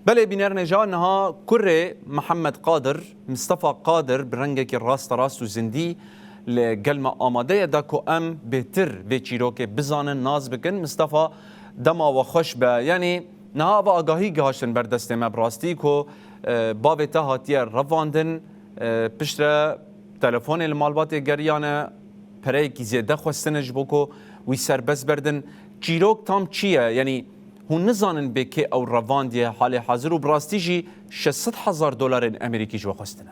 بله بینر نجا نها کره محمد قادر مصطفى قادر برنگك راست راست و زندی لقلم آماده دا کو ام بهتر و چیروک بزانن ناز بکن مصطفى دما و خوش به یعنی نها و آگاهی گهاشتن بر دست ما براستی کو باب تهاتیه رواندن پشت تلفن المالبات گریانه پره کی زیاده خواستنش بکو وی سربس بردن چیروک تام چیه یعنی هون نزانن بکی او رواندی حال حاضر و براستی جی 600,000 دلار امریکی جو خواستنه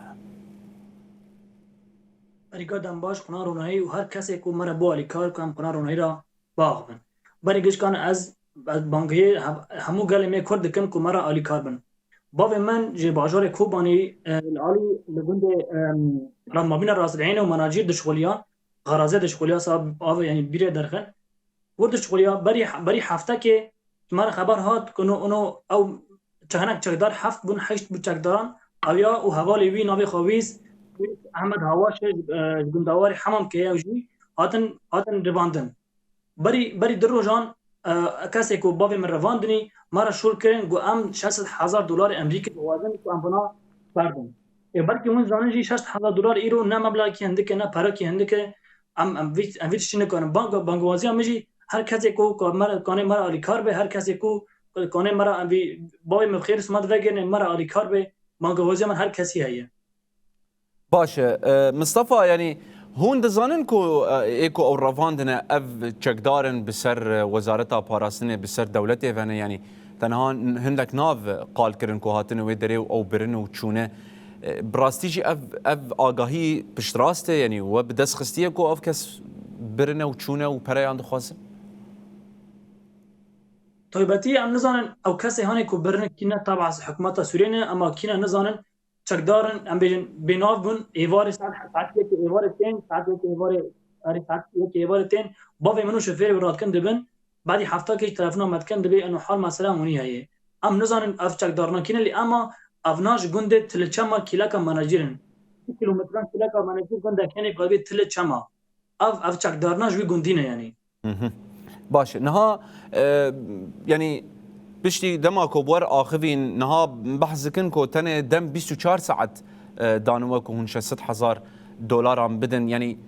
بریگا دنباش قنار رونایی و هر کسی که مرا با علی کار کنم قنار رونایی را باغ بن بریگش کان از بانگی همو گل می کرد کن که مرا علی کار بن باو من جی باجار کوبانی العالی لگند رمابین راسلعین و مناجیر دشغولیا غرازه دشغولیا صاحب آو یعنی بیره درخن ورد دشغولیا بری هفته که مرا خبر هات کنو اونو او چهنک چقدر هفت بون هشت بون چقدران او یا او حوالی وی نابی خویز احمد هواش گنداواری حمام که اوجی هاتن رواندن بری درو جان کسی کو باوی من رواندنی مرا شور کردن گو ام 600,000 دلار امریکی وازن کو ام بنا بردن بلکه اون زانه جی 600,000 دلار ایرو نه مبلغ کی هنده که نه پرا کی هنده که ام ویت شینه کنم بانک وازی ام جی هر کسی کو مرا کانه مرا علی کار به هر کسی کو کانه مرا ام باوی مخیر سمت وگرن مرا علی کار به بانک وازی من هر کسی هیه باشه مصطفى يعني هون دزانن کو ایکو او رواندنه اف چکدارن بسر وزارتا پاراستنه بسر دولته فنه يعني تنها هندك ناف قال کرن کو هاتن و دري او برن و چونه براستيجي اف آگاهی پشت راسته يعني و بدس خستيه کو اف کس برن و چونه و پره اند خاصه طيبتي ام نزانن او کسی هانی کو برن کینه تبع حکومت سوریه اما کینه نزانن چقدارن ام بیجن بناو بون ایوار ساعت که ایوار تین ساعت که ایوار اری ساعت که ایوار تین باوی منو شفیر برات کن دبن بعدی هفته که تلفن آمد کن دبی انه حال مثلا مونی هیه ام نزانن اف چقدارنا کینه لی اما افناش گنده تل چما کیلاکا مناجرن کیلومتران کیلاکا مناجر گنده کنی قلبی تل چما اف چقدارنا جوی گندینه یعنی باشه نها يعني بشتي دما كوبور آخذين نها بحثكن كو تنه دم 24 ساعت دانوك هون 600,000 دلار عم بدن يعني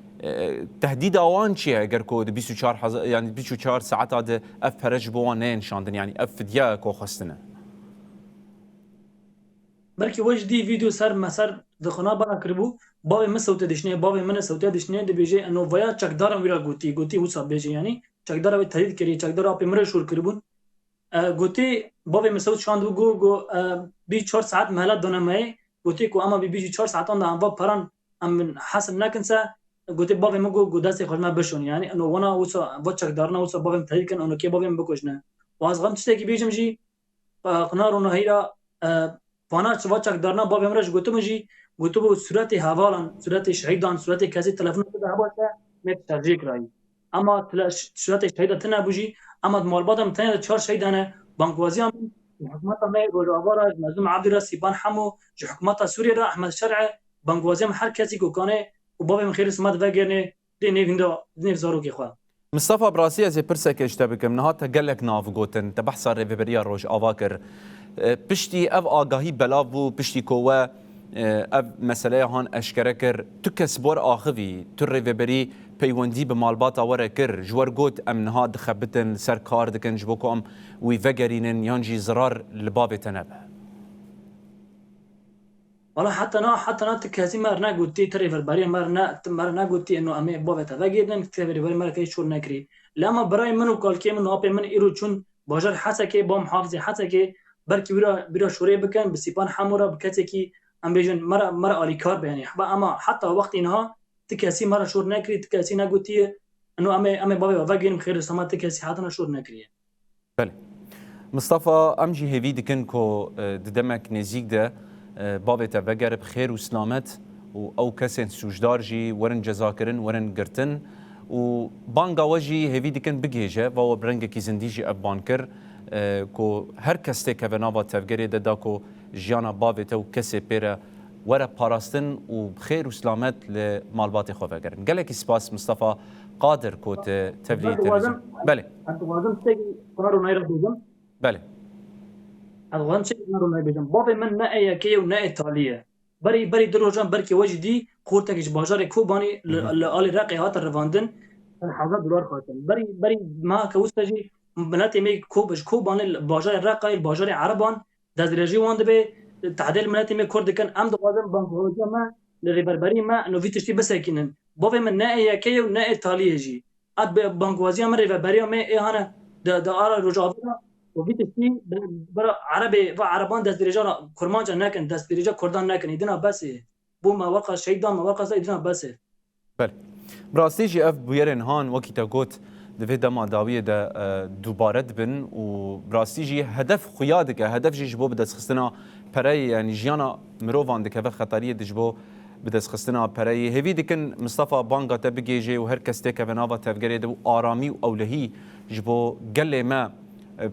تهديد اوان شيء اگر كو 24 يعني 24 ساعت هذا اف فرج بوان نشاندن يعني اف ديا كو خستنا بلکه وجدی ویدیو سر مسر دخنا برا کربو باوی من صوت دشنه باوی من صوت دشنه دی بیجه انو ویا چقدارم ویرا گوتی وسا بیجه یعنی چقدار وی تهدید کری چقدار اپ مر شور کربون گوتی باوی من صوت شاند گو 24 ساعت مهلت دونمه گوتی کو اما 24 ساعت اون ام با پران ام حسب نکنسا گوتی باوی من گو دست خود ما بشون یعنی انو وانا وسا و چقدارنا وسا باوی تهدید کن انو کی باوی بکشنه واز غم تشته کی بیجم جی قنار اون هیرا وانا چواچک دارنا با بمرش گوتم جی گوتو صورت حوالان صورت شهیدان صورت کسی تلفن بده هواته مت ترجیح کرای اما صورت شهید تنه بوجی اما مالبادم تنه 4 شهیدانه بانکوازی هم حکومت ما روزوارا نظم عبدالرسی بان حمو جو حکومت سوریه را احمد شرع بانکوازی هم هر کسی کو کنه و باب من خیر اسمت وگرنه دی نیویندا زارو کی خو مصطفى براسي از پرسك اشتبكم نهات قالك ناف گوتن تبحث ريفيبريا روج اواكر پشتی اف آگاهی بلاو پشتی کوه اف مسئله هان اشکره کر تو کسبور آخوی تو ریوبری پیوندی به مالبات آوره کر جوار گوت امنها دخبتن سر کار دکن جبوکو ام وی وگرینن یانجی زرار لباب تنبه والله حتى نا تكاسي مرنا قلتي تري في البريه مرنا قلتي انه امي بوفه تفاجئنا تفري بري مره كي شور نكري لما براي منو قال كي من ابي من ايرو چون باجر حتى كي بام حافظي حتى كي بركي بيرا شوري بكن بسيبان حمورا بكتي كي ام بيجن مره الي كار يعني اما حتى وقت انها تكاسي مره شور نكري تكاسي نا قلتي انه امي بوفه تفاجئ خير سما تكاسي حتى شور نكري بله مصطفى امجي هيفي دكن كو ددمك نزيك ده بابت وگر بخیر و سلامت و او کسین سوجدار جی ورن جزاکرن ورن گرتن و بانگا وجی هیوی دکن بگیجه و برنگ کی زندی جی ابان کر کو هر کسته که ناوا تفگری ده کو جیانا بابت و کسی پیره وره پاراستن و بخیر و سلامت لمالبات خو وگرن گلک سپاس مصطفى قادر کو تبلیغ تلویزیون بله انت وازم تيجي قرار نايرة دوزم بله افغان چه کنار رونایی بجم باب من نه یکی و نه ایتالیه بری دروژان برکی وجدی خورتکش بازار کوبانی لآل رقی هات رواندن $1000 خواستن بری ما كوستجي بناتي مي كوبش كوبان الباجار الرقي الباجار عربان دازريجي واند به تعديل مناتي مي كرد كان ام دوازن بانك هوجا ما لريبربري ما انه في تشتي بساكنن بوفي من نائي كي ونا ايطاليا جي اد بانك وازيا من ريبربري ما اي هنا دا ارا رجعنا وفي تشتي برا عربي عربان دازريجا كرمانجا ناكن دازريجا كردان ناكن يدنا بس بو ما وقع شيدان ما وقع يدنا بس بله براستیجی اف بویرن هان وکی تا گوت دوی دما داویه دا دوباره دبن و براستیجی هدف خویاده که هدف جیش بو بدست خستنا پرای یعنی جیانا مروفان دکه و خطریه دش بو بدست خستنا پرای هیوی دکن مصطفى بانگا تا بگیجه و هر کس تکه و ناوا تفگره دو آرامی و اولهی جبو گله ما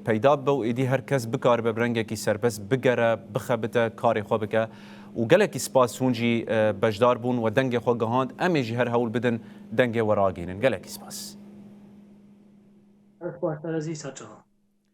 پیدا بو ایدی هر کس بکار ببرنگه کی سربس بگره بخبته کاری خواه بکه و گلکی سپاس هونجی بجدار بون و دنگ خو گهاند امیجی هر هول بدن دنگ وراگینن گلکی سپاس اخوات رزي ساتشا